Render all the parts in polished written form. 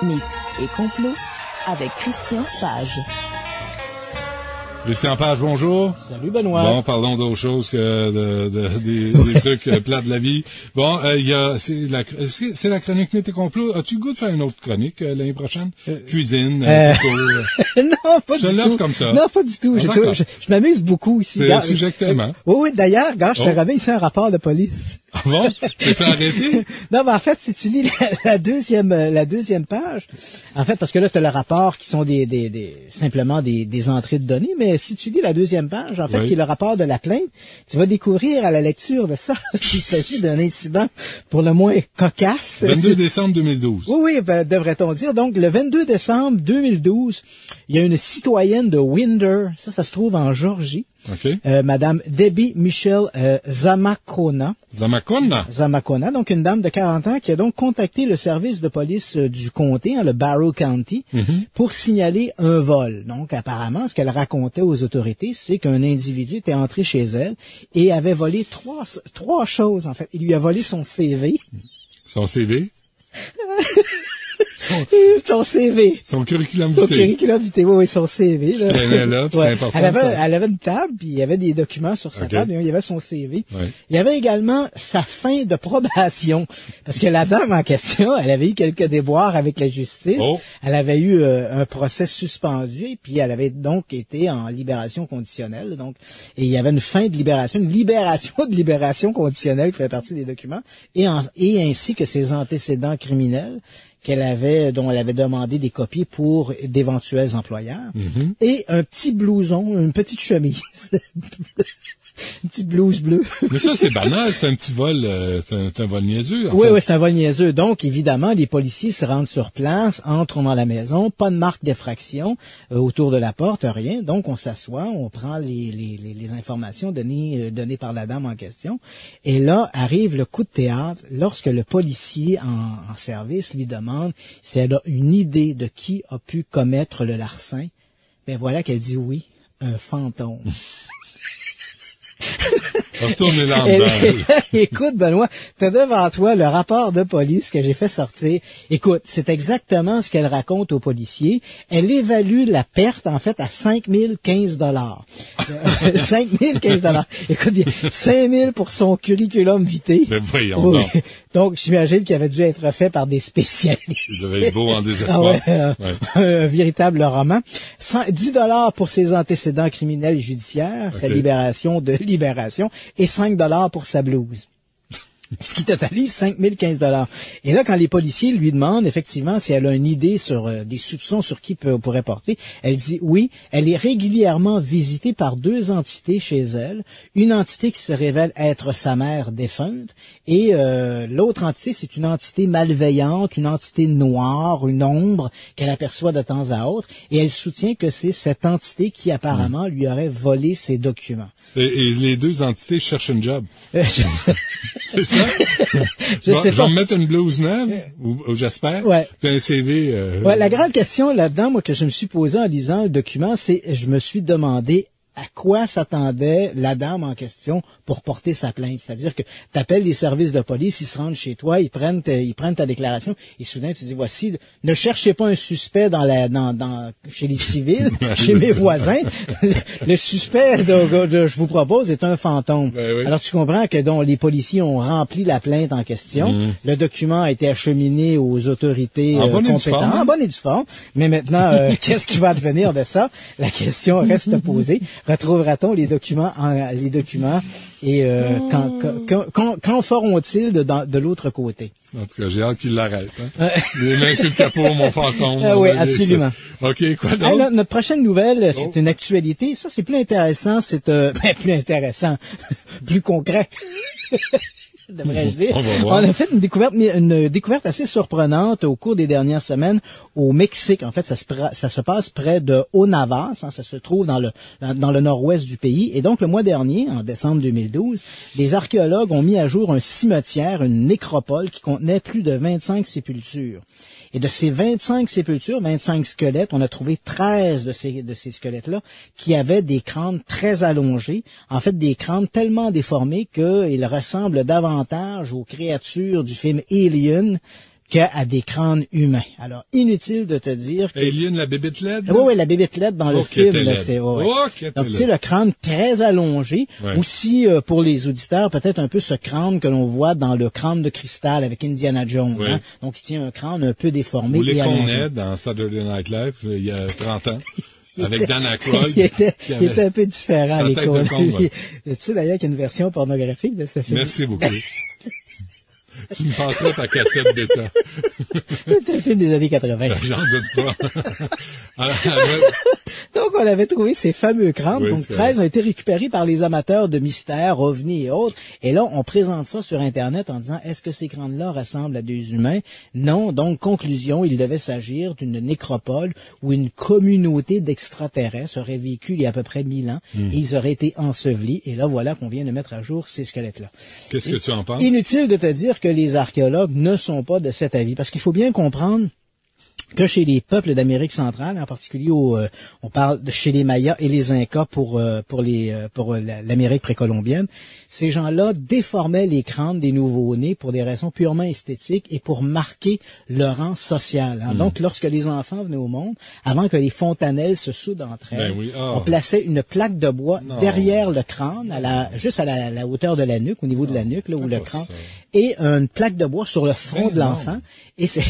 Mythes et complots avec Christian Page. Christian Page, bonjour. Salut Benoît. Bon, parlons d'autre chose que des trucs plats de la vie. Bon, c'est la chronique Mythes et complots. As-tu le goût de faire une autre chronique l'année prochaine? Cuisine, non, pas du tout. Je l'offre comme ça. Non, pas du tout. Je m'amuse beaucoup ici. C'est un sujet que t'aimes, hein? Oui, d'ailleurs, je te remets ici un rapport de police. Ah bon? T'es fait arrêter? Non, mais en fait, si tu lis la deuxième page, en fait, parce que là, tu as le rapport qui sont simplement des entrées de données, mais si tu lis la deuxième page, en fait, oui, qui est le rapport de la plainte, tu vas découvrir à la lecture de ça qu'il s'agit d'un incident pour le moins cocasse. 22 décembre 2012. Oui, devrait-on dire. Donc, le 22 décembre 2012, il y a une citoyenne de Winder, ça se trouve en Georgie. OK. Madame Debbie Michelle Zamakona, donc une dame de 40 ans qui a donc contacté le service de police du comté, le Barrow County, pour signaler un vol. Donc, apparemment, ce qu'elle racontait aux autorités, c'est qu'un individu était entré chez elle et avait volé trois choses, en fait. Il lui a volé son CV. Son CV? Son CV. Son curriculum vitae. Son curriculum vitae, oui, son CV. Là. Traînait là, c'est important. Elle avait une table, puis il y avait des documents sur sa table, et il y avait son CV. Ouais. Il y avait également sa fin de probation, parce que la dame en question, elle avait eu quelques déboires avec la justice. Oh. Elle avait eu un procès suspendu, et puis elle avait donc été en libération conditionnelle. Donc, et il y avait une fin de libération, une libération conditionnelle qui fait partie des documents, et ainsi que ses antécédents criminels dont elle avait demandé des copies pour d'éventuels employeurs, et un petit blouson, une petite chemise, une petite blouse bleue. Mais ça, c'est banal, c'est un petit vol, c'est un vol niaiseux. Oui, c'est un vol niaiseux. Donc, évidemment, les policiers se rendent sur place, entrent dans la maison, pas de marque d'effraction autour de la porte, rien. Donc, on s'assoit, on prend les informations données par la dame en question. Et là, arrive le coup de théâtre lorsque le policier en service lui demande si elle a une idée de qui a pu commettre le larcin. Ben voilà qu'elle dit oui, un fantôme. Écoute, Benoît, t'as devant toi le rapport de police que j'ai fait sortir. Écoute, c'est exactement ce qu'elle raconte aux policiers. Elle évalue la perte, en fait, à 5 015 $. 5 015 $. Écoute, 5 000 pour son curriculum vitae. Mais voyons oui. Donc, j'imagine qu'il avait dû être fait par des spécialistes. Ils avaient beau en désespoir. Un véritable roman. 10 $ pour ses antécédents criminels et judiciaires, sa libération, et 5 $ pour sa blouse. Ce qui totalise 5 015 $. Et là, quand les policiers lui demandent effectivement si elle a une idée sur des soupçons sur qui pourrait porter, elle dit oui, elle est régulièrement visitée par deux entités chez elle. Une entité qui se révèle être sa mère défunte et l'autre entité, c'est une entité malveillante, une entité noire, une ombre qu'elle aperçoit de temps à autre. Et elle soutient que c'est cette entité qui apparemment lui aurait volé ses documents. Et les deux entités cherchent un job. C'est ça? Je sais pas. Je vais me mettre une blouse neuve, ou j'espère, puis un CV... la grande question là-dedans, moi, que je me suis posée en lisant le document, c'est, je me suis demandé à quoi s'attendait la dame en question pour porter sa plainte. C'est-à-dire que tu appelles les services de police, ils se rendent chez toi, ils prennent ta déclaration, et soudain tu dis, voici, ne cherchez pas un suspect chez les civils, chez mes voisins. Le suspect je vous propose est un fantôme. Ben oui. Alors tu comprends que les policiers ont rempli la plainte en question. Le document a été acheminé aux autorités compétentes. En bonne et due forme. Mais maintenant, qu'est-ce qui va advenir de ça? La question reste posée. Retrouvera-t-on les documents et quand feront-ils de l'autre côté? En tout cas, j'ai hâte qu'il l'arrête. Hein? Les mains sur le capot, mon fantôme. Oui, absolument. OK, quoi donc? Alors, notre prochaine nouvelle, c'est une actualité. Ça, c'est plus intéressant. C'est plus intéressant, plus concret. Devrais-je dire. On a fait une découverte assez surprenante au cours des dernières semaines au Mexique. En fait, ça se passe près de Onavas, ça se trouve dans le nord-ouest du pays. Et donc, le mois dernier, en décembre 2012, des archéologues ont mis à jour un cimetière, une nécropole qui contenait plus de 25 sépultures. Et de ces 25 sépultures, 25 squelettes, on a trouvé 13 de ces squelettes-là qui avaient des crânes très allongés. En fait, des crânes tellement déformés qu'ils ressemblent davantage aux créatures du film Alien qu'à des crânes humains. Alors, inutile de te dire que... Alien, la bébête LED? Oui, la bébête LED dans le film. Là, donc, tu sais, le crâne très allongé. Ouais. Aussi, pour les auditeurs, peut-être un peu ce crâne que l'on voit dans le crâne de cristal avec Indiana Jones. Ouais. Hein? Donc, il tient un crâne un peu déformé. Ou les et allongé. Coned dans Saturday Night Live, il y a 30 ans. Avec Dan Aykroyd. il était un peu différent, les Coned. Tu sais d'ailleurs qu'il y a une version pornographique de ce film. Merci beaucoup. Tu me passeras ta cassette d'état. C'est un film des années 80. J'en doute pas. Donc, on avait trouvé ces fameux crânes. Oui, donc, 13 ont été récupérés par les amateurs de mystères, ovnis et autres. Et là, on présente ça sur Internet en disant, est-ce que ces crânes-là ressemblent à des humains? Non. Donc, conclusion, il devait s'agir d'une nécropole où une communauté d'extraterrestres aurait vécu il y a à peu près 1000 ans et ils auraient été ensevelis. Et là, voilà qu'on vient de mettre à jour ces squelettes-là. Qu'est-ce que tu en penses? Inutile de te dire que les archéologues ne sont pas de cet avis, parce qu'il faut bien comprendre que chez les peuples d'Amérique centrale, en particulier on parle de chez les Mayas et les Incas pour l'Amérique précolombienne, ces gens-là déformaient les crânes des nouveau-nés pour des raisons purement esthétiques et pour marquer leur rang social. Hein. Donc, lorsque les enfants venaient au monde, avant que les fontanelles se soudent entre elles, on plaçait une plaque de bois derrière le crâne, juste à la hauteur de la nuque, au niveau de la nuque, là où le crâne, et une plaque de bois sur le front de l'enfant. Et c'est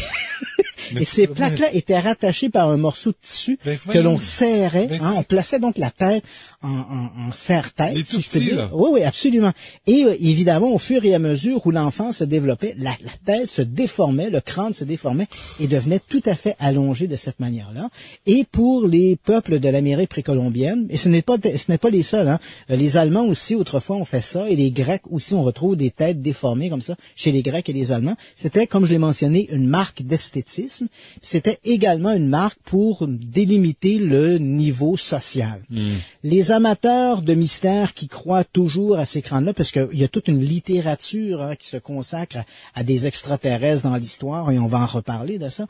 et ces plaques-là étaient rattachées par un morceau de tissu que l'on serrait. On plaçait donc la tête en serre-tête, si je peux dire. Là. Oui, absolument. Et évidemment, au fur et à mesure où l'enfant se développait, la tête se déformait, le crâne se déformait et devenait tout à fait allongé de cette manière-là. Et pour les peuples de l'Amérique précolombienne, et ce n'est pas les seuls, hein, les Allemands aussi autrefois ont fait ça, et les Grecs aussi, on retrouve des têtes déformées comme ça chez les Grecs et les Allemands. C'était, comme je l'ai mentionné, une marque d'esthétisme. C'était également une marque pour délimiter le niveau social. Les amateurs de mystère qui croient toujours à ces crânes-là, parce qu'il y a toute une littérature qui se consacre à des extraterrestres dans l'histoire, et on va en reparler de ça,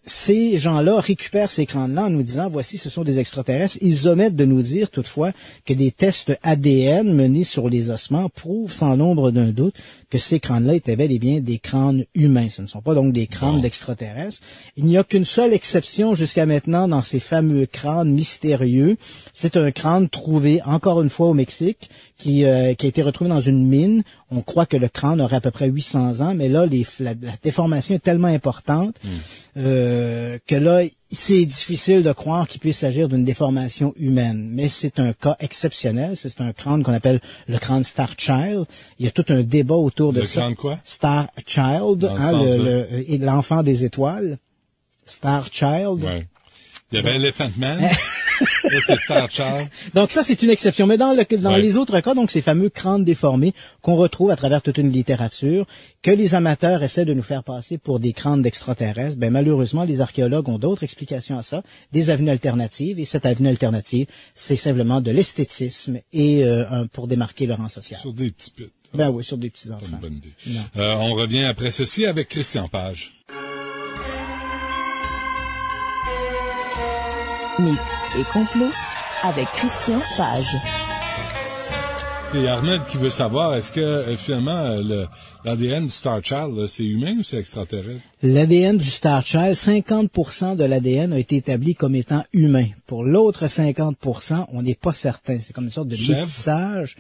ces gens-là récupèrent ces crânes-là en nous disant, voici, ce sont des extraterrestres. Ils omettent de nous dire, toutefois, que des tests ADN menés sur les ossements prouvent sans l'ombre d'un doute que ces crânes-là étaient bel et bien des crânes humains. Ce ne sont pas donc des crânes d'extraterrestres. Il n'y a qu'une seule exception jusqu'à maintenant dans ces fameux crânes mystérieux. C'est un crâne trouvé, encore une fois, au Mexique, qui a été retrouvé dans une mine. On croit que le crâne aurait à peu près 800 ans, mais là, la déformation est tellement importante que là, c'est difficile de croire qu'il puisse s'agir d'une déformation humaine. Mais c'est un cas exceptionnel. C'est un crâne qu'on appelle le crâne Star Child. Il y a tout un débat autour de ça. Le crâne quoi? Star Child, l'enfant des étoiles. Star Child. Ouais. Il y avait Elephant Man. Là, c'est Star Child. Donc ça, c'est une exception. Mais dans les autres cas, donc ces fameux crânes déformés qu'on retrouve à travers toute une littérature, que les amateurs essaient de nous faire passer pour des crânes d'extraterrestres, ben malheureusement, les archéologues ont d'autres explications à ça, des avenues alternatives. Et cette avenue alternative, c'est simplement de l'esthétisme et pour démarquer le rang social. Sur des petits putes. Ben oui, sur des petits enfants. C'est une bonne idée. On revient après ceci avec Christian Page. Mythes et complots avec Christian Page. Et Arnold qui veut savoir, est-ce que finalement l'ADN du Star Child, là, c'est humain ou c'est extraterrestre? L'ADN du Star Child, 50% de l'ADN a été établi comme étant humain. Pour l'autre 50%, on n'est pas certain. C'est comme une sorte de métissage.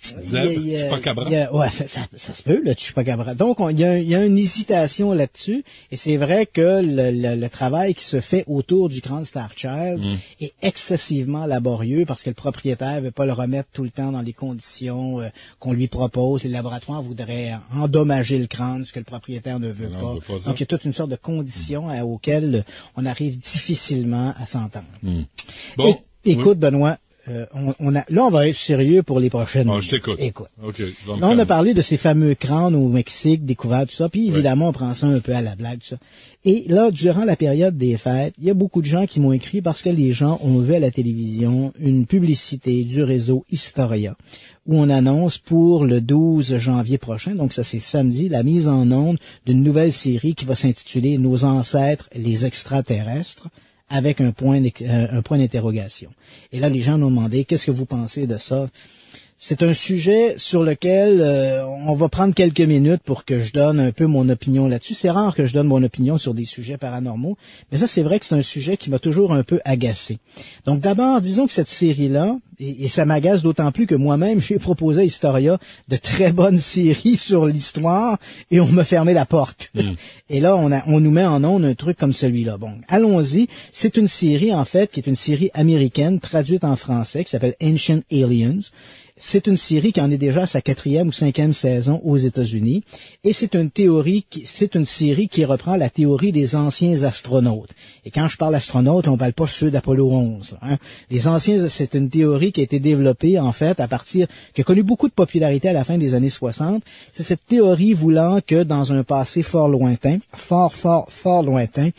Chupacabra. Ouais, ça se peut, le Chupacabra. Donc, il y a une hésitation là-dessus, et c'est vrai que le travail qui se fait autour du crâne Star Child est excessivement laborieux parce que le propriétaire veut pas le remettre tout le temps dans les conditions qu'on lui propose. Les laboratoires voudraient endommager le crâne, ce que le propriétaire ne veut pas. Donc, il y a toute une sorte de conditions auxquelles on arrive difficilement à s'entendre. Bon. Écoute, Benoît, là, on va être sérieux pour les prochaines minutes. Je t'écoute. Écoute. OK. Là, on a parlé de ces fameux crânes au Mexique, découverts, tout ça, puis évidemment, on prend ça un peu à la blague, tout ça. Et là, durant la période des fêtes, il y a beaucoup de gens qui m'ont écrit parce que les gens ont vu à la télévision une publicité du réseau Historia, où on annonce pour le 12 janvier prochain, donc ça c'est samedi, la mise en onde d'une nouvelle série qui va s'intituler « Nos ancêtres, les extraterrestres », avec un point d'interrogation. Et là, les gens nous ont demandé, qu'est-ce que vous pensez de ça? C'est un sujet sur lequel on va prendre quelques minutes pour que je donne un peu mon opinion là-dessus. C'est rare que je donne mon opinion sur des sujets paranormaux, mais ça, c'est vrai que c'est un sujet qui m'a toujours un peu agacé. Donc d'abord, disons que cette série-là, et ça m'agace d'autant plus que moi-même, j'ai proposé à Historia de très bonnes séries sur l'histoire et on m'a fermé la porte. Et là, on nous met en onde un truc comme celui-là. Bon, allons-y. C'est une série, en fait, qui est une série américaine traduite en français qui s'appelle Ancient Aliens. C'est une série qui en est déjà à sa 4e ou 5e saison aux États-Unis. Et c'est une série qui reprend la théorie des anciens astronautes. Et quand je parle astronautes, on parle pas ceux d'Apollo 11. Hein. Les anciens, c'est une théorie qui a été développée, en fait, qui a connu beaucoup de popularité à la fin des années 60. C'est cette théorie voulant que dans un passé fort lointain, fort lointain,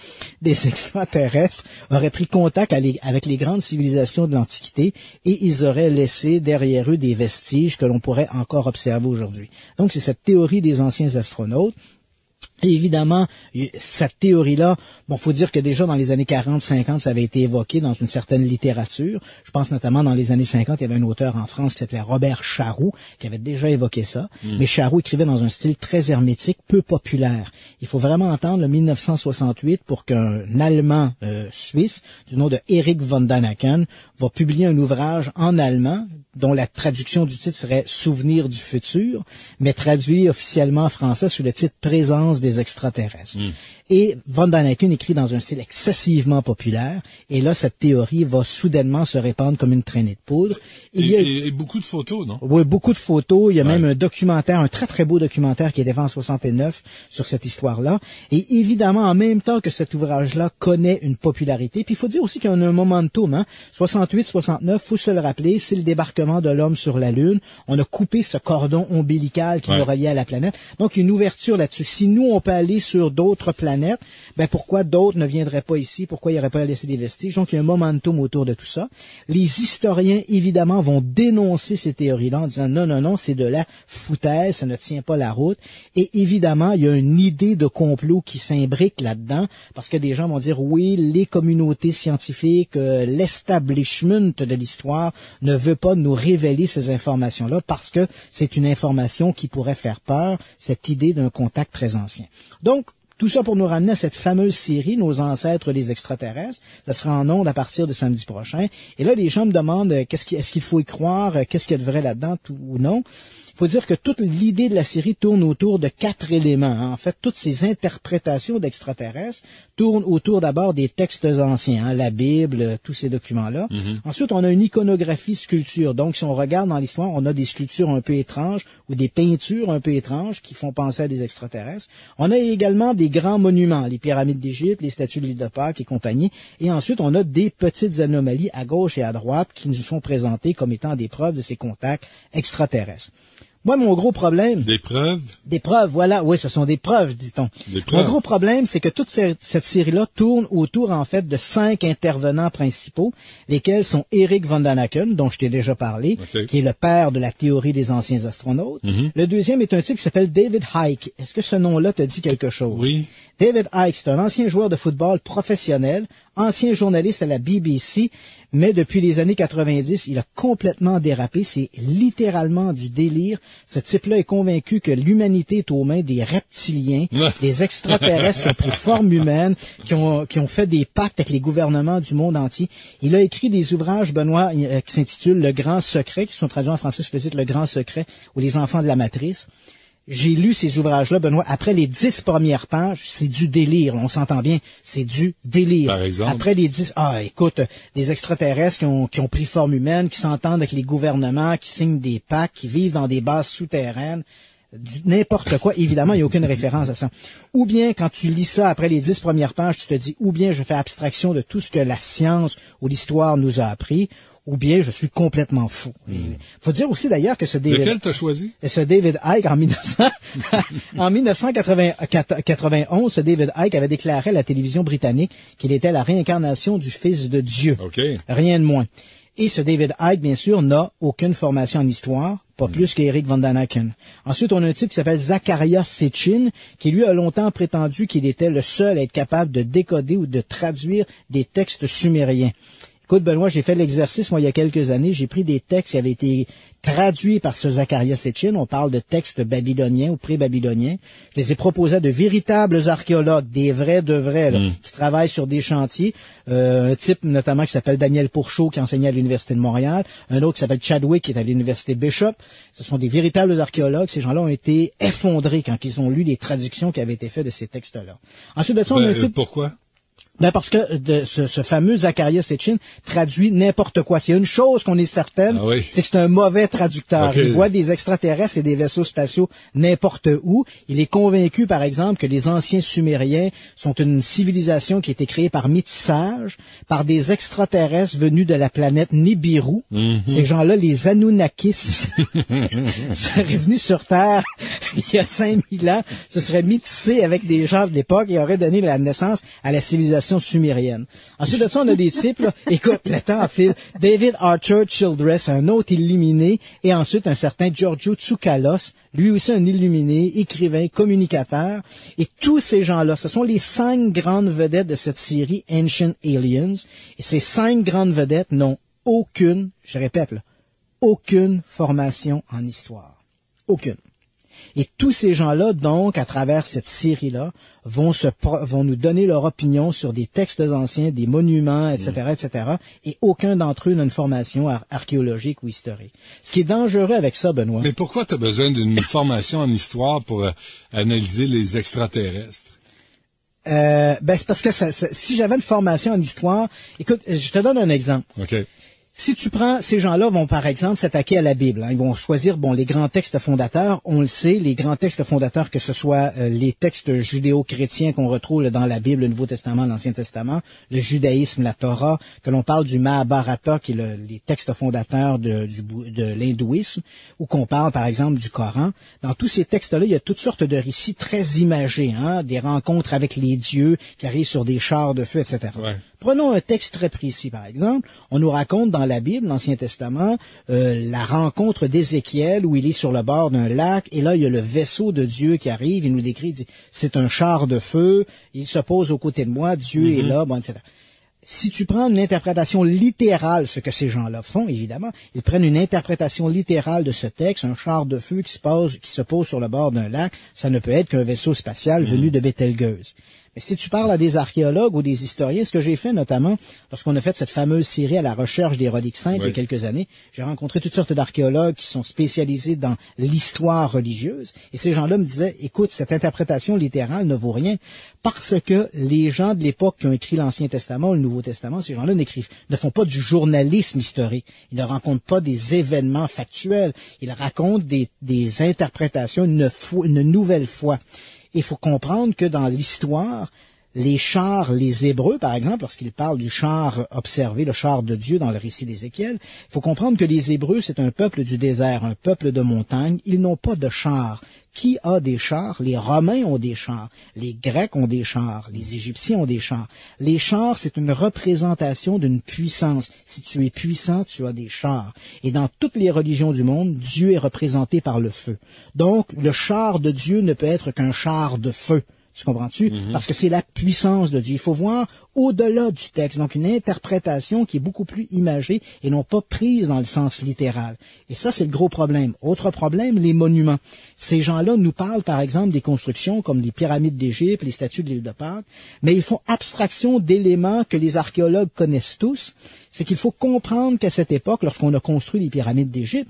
des extraterrestres auraient pris contact avec les grandes civilisations de l'Antiquité et ils auraient laissé derrière eux des vestiges que l'on pourrait encore observer aujourd'hui. Donc, c'est cette théorie des anciens astronautes. Et évidemment, cette théorie-là, faut dire que déjà dans les années 40, 50, ça avait été évoqué dans une certaine littérature. Je pense notamment dans les années 50, il y avait un auteur en France qui s'appelait Robert Charroux, qui avait déjà évoqué ça. Mais Charroux écrivait dans un style très hermétique, peu populaire. Il faut vraiment entendre le 1968 pour qu'un Allemand suisse, du nom de Erich von Däniken, va publier un ouvrage en allemand, dont la traduction du titre serait « Souvenir du futur », mais traduit officiellement en français sous le titre « Présence des extraterrestres ». Et von Däniken écrit dans un style excessivement populaire, et là, cette théorie va soudainement se répandre comme une traînée de poudre. Et beaucoup de photos, non? Oui, beaucoup de photos. Il y a même un documentaire, un très très beau documentaire qui est fait en 69 sur cette histoire-là. Et évidemment, en même temps que cet ouvrage-là connaît une popularité, puis il faut dire aussi qu'il y a un momentum, hein. 68, 69, faut se le rappeler, c'est le débarquement de l'homme sur la Lune. On a coupé ce cordon ombilical qui nous reliait à la planète. Donc, une ouverture là-dessus. Si nous, on peut aller sur d'autres planètes, pourquoi d'autres ne viendraient pas ici? Pourquoi il n'y aurait pas laissé des vestiges? Donc, il y a un momentum autour de tout ça. Les historiens, évidemment, vont dénoncer ces théories-là en disant non, c'est de la foutaise, ça ne tient pas la route. Et évidemment, il y a une idée de complot qui s'imbrique là-dedans, parce que des gens vont dire oui, les communautés scientifiques, l'establishment de l'histoire ne veut pas nous révéler ces informations-là parce que c'est une information qui pourrait faire peur, cette idée d'un contact très ancien. Donc, tout ça pour nous ramener à cette fameuse série, Nos ancêtres les extraterrestres. Ça sera en ondes à partir de samedi prochain. Et là, les gens me demandent est-ce qu'il faut y croire, qu'est-ce qu'il y a de vrai là-dedans ou non. Il faut dire que toute l'idée de la série tourne autour de 4 éléments. En fait, toutes ces interprétations d'extraterrestres tournent autour d'abord des textes anciens, la Bible, tous ces documents-là. Ensuite, on a une iconographie sculpture. Donc, si on regarde dans l'histoire, on a des sculptures un peu étranges ou des peintures un peu étranges qui font penser à des extraterrestres. On a également des grands monuments, les pyramides d'Égypte, les statues de l'île de Pâques et compagnie. Et ensuite, on a des petites anomalies à gauche et à droite qui nous sont présentées comme étant des preuves de ces contacts extraterrestres. Moi, mon gros problème... Des preuves? Des preuves, voilà. Oui, ce sont des preuves, dit-on. Mon gros problème, c'est que toute cette série-là tourne autour, en fait, de 5 intervenants principaux, lesquels sont Erich von Däniken, dont je t'ai déjà parlé, qui est le père de la théorie des anciens astronautes. Le deuxième est un type qui s'appelle David Icke. Est-ce que ce nom-là te dit quelque chose? Oui. David Icke, c'est un ancien joueur de football professionnel, ancien journaliste à la BBC, mais depuis les années 90, il a complètement dérapé. C'est littéralement du délire. Ce type-là est convaincu que l'humanité est aux mains des reptiliens, des extraterrestres qui ont pris forme humaine, qui ont fait des pactes avec les gouvernements du monde entier. Il a écrit des ouvrages, Benoît, qui s'intitulent Le Grand Secret, qui sont traduits en français sous le titre Le Grand Secret ou Les Enfants de la Matrice. J'ai lu ces ouvrages-là, Benoît. Après les 10 premières pages, c'est du délire. On s'entend bien, c'est du délire. Par exemple? Après les 10... écoute, des extraterrestres qui ont pris forme humaine, qui s'entendent avec les gouvernements, qui signent des pactes, qui vivent dans des bases souterraines, n'importe quoi. Évidemment, il n'y a aucune référence à ça. Ou bien, quand tu lis ça après les 10 premières pages, tu te dis, ou bien je fais abstraction de tout ce que la science ou l'histoire nous a appris, ou bien je suis complètement fou. Faut dire aussi d'ailleurs que ce David... Lequel t'as choisi? Ce David Icke, en 1991, ce David Icke avait déclaré à la télévision britannique qu'il était la réincarnation du Fils de Dieu. Rien de moins. Et ce David Icke, bien sûr, n'a aucune formation en histoire, pas plus qu'Erich von Däniken. Ensuite, on a un type qui s'appelle Zecharia Sitchin, qui lui a longtemps prétendu qu'il était le seul à être capable de décoder ou de traduire des textes sumériens. Écoute, Benoît, j'ai fait l'exercice, moi, il y a quelques années. J'ai pris des textes qui avaient été traduits par ce Zacharias Sitchin. On parle de textes babyloniens ou pré-babyloniens. Je les ai proposés à de véritables archéologues, des vrais de vrais, là, qui travaillent sur des chantiers. Un type, notamment, qui s'appelle Daniel Pourchaud, qui enseignait à l'Université de Montréal. Un autre qui s'appelle Chadwick, qui est à l'Université Bishop. Ce sont des véritables archéologues. Ces gens-là ont été effondrés quand ils ont lu les traductions qui avaient été faites de ces textes-là. Ensuite de ça, on a un type... Pourquoi? Ben parce que ce fameux Zacharias Sitchin traduit n'importe quoi. S'il y a une chose qu'on est certaine, c'est que c'est un mauvais traducteur. Okay. Il voit des extraterrestres et des vaisseaux spatiaux n'importe où. Il est convaincu, par exemple, que les anciens Sumériens sont une civilisation qui a été créée par métissage, par des extraterrestres venus de la planète Nibiru. Ces gens-là, les Anunnakis, seraient venus sur Terre il y a 5000 ans, se seraient métissés avec des gens de l'époque et auraient donné la naissance à la civilisation sumérienne. Ensuite de ça, on a des types, là, écoute, le temps file, David Archer Childress, un autre illuminé, et ensuite un certain Giorgio Tsoukalos, lui aussi un illuminé, écrivain, communicateur, et tous ces gens-là, ce sont les 5 grandes vedettes de cette série Ancient Aliens, et ces 5 grandes vedettes n'ont aucune, je répète, là, aucune formation en histoire. Aucune. Et tous ces gens-là, donc, à travers cette série-là, vont nous donner leur opinion sur des textes anciens, des monuments, etc., etc., et aucun d'entre eux n'a une formation archéologique ou historique. Ce qui est dangereux avec ça, Benoît. Mais pourquoi tu as besoin d'une formation en histoire pour analyser les extraterrestres? Ben, c'est parce que si j'avais une formation en histoire, écoute, je te donne un exemple. OK. Si tu prends, ces gens-là vont par exemple s'attaquer à la Bible. Hein. Ils vont choisir, les grands textes fondateurs. On le sait, les grands textes fondateurs, que ce soit les textes judéo-chrétiens qu'on retrouve dans la Bible, le Nouveau Testament, l'Ancien Testament, le judaïsme, la Torah, que l'on parle du Mahabharata, qui est les textes fondateurs de l'hindouisme, ou qu'on parle par exemple du Coran. Dans tous ces textes-là, il y a toutes sortes de récits très imagés, hein, des rencontres avec les dieux qui arrivent sur des chars de feu, etc. Ouais. Prenons un texte très précis, par exemple. On nous raconte dans la Bible, l'Ancien Testament, la rencontre d'Ézéchiel où il est sur le bord d'un lac et là, il y a le vaisseau de Dieu qui arrive. Il nous décrit, il dit, c'est un char de feu, il se pose aux côtés de moi, Dieu est là, etc. Si tu prends une interprétation littérale, ce que ces gens-là font, évidemment, ils prennent une interprétation littérale de ce texte, un char de feu qui se pose sur le bord d'un lac, ça ne peut être qu'un vaisseau spatial venu de Bételgeuse. Mais si tu parles à des archéologues ou des historiens, ce que j'ai fait notamment, lorsqu'on a fait cette fameuse série à la recherche des reliques saintes il y a quelques années, j'ai rencontré toutes sortes d'archéologues qui sont spécialisés dans l'histoire religieuse, et ces gens-là me disaient, écoute, cette interprétation littérale ne vaut rien, parce que les gens de l'époque qui ont écrit l'Ancien Testament ou le Nouveau Testament, ces gens-là ne font pas du journalisme historique, ils ne racontent pas des événements factuels, ils racontent des interprétations une nouvelle fois. Il faut comprendre que dans l'histoire, les chars, les Hébreux, par exemple, lorsqu'ils parlent du char observé, le char de Dieu dans le récit d'Ézéchiel, il faut comprendre que les Hébreux, c'est un peuple du désert, un peuple de montagne. Ils n'ont pas de chars. Qui a des chars? Les Romains ont des chars. Les Grecs ont des chars. Les Égyptiens ont des chars. Les chars, c'est une représentation d'une puissance. Si tu es puissant, tu as des chars. Et dans toutes les religions du monde, Dieu est représenté par le feu. Donc, le char de Dieu ne peut être qu'un char de feu. Tu comprends-tu? Parce que c'est la puissance de Dieu. Il faut voir au-delà du texte. Donc, une interprétation qui est beaucoup plus imagée et non pas prise dans le sens littéral. Et ça, c'est le gros problème. Autre problème, les monuments. Ces gens-là nous parlent, par exemple, des constructions comme les pyramides d'Égypte, les statues de l'île de Pâques, mais ils font abstraction d'éléments que les archéologues connaissent tous. C'est qu'il faut comprendre qu'à cette époque, lorsqu'on a construit les pyramides d'Égypte,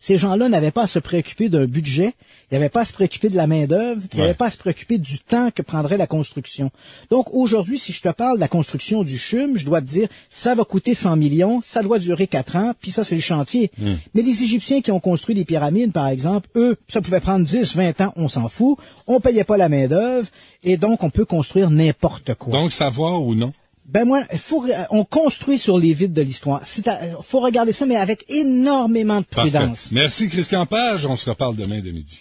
ces gens-là n'avaient pas à se préoccuper d'un budget, ils n'avaient pas à se préoccuper de la main-d'œuvre, ils n'avaient pas à se préoccuper du temps que prendrait la construction. Donc aujourd'hui, si je te parle de la construction du CHUM, je dois te dire, ça va coûter 100 millions, ça doit durer 4 ans, puis ça, c'est le chantier. Mais les Égyptiens qui ont construit les pyramides, par exemple, eux, ça pouvait prendre 10, 20 ans, on s'en fout, on payait pas la main-d'œuvre, et donc on peut construire n'importe quoi. Donc, savoir ou non? Ben moi, on construit sur les vides de l'histoire. Faut regarder ça, mais avec énormément de prudence. Parfait. Merci Christian Page, on se reparle demain de midi.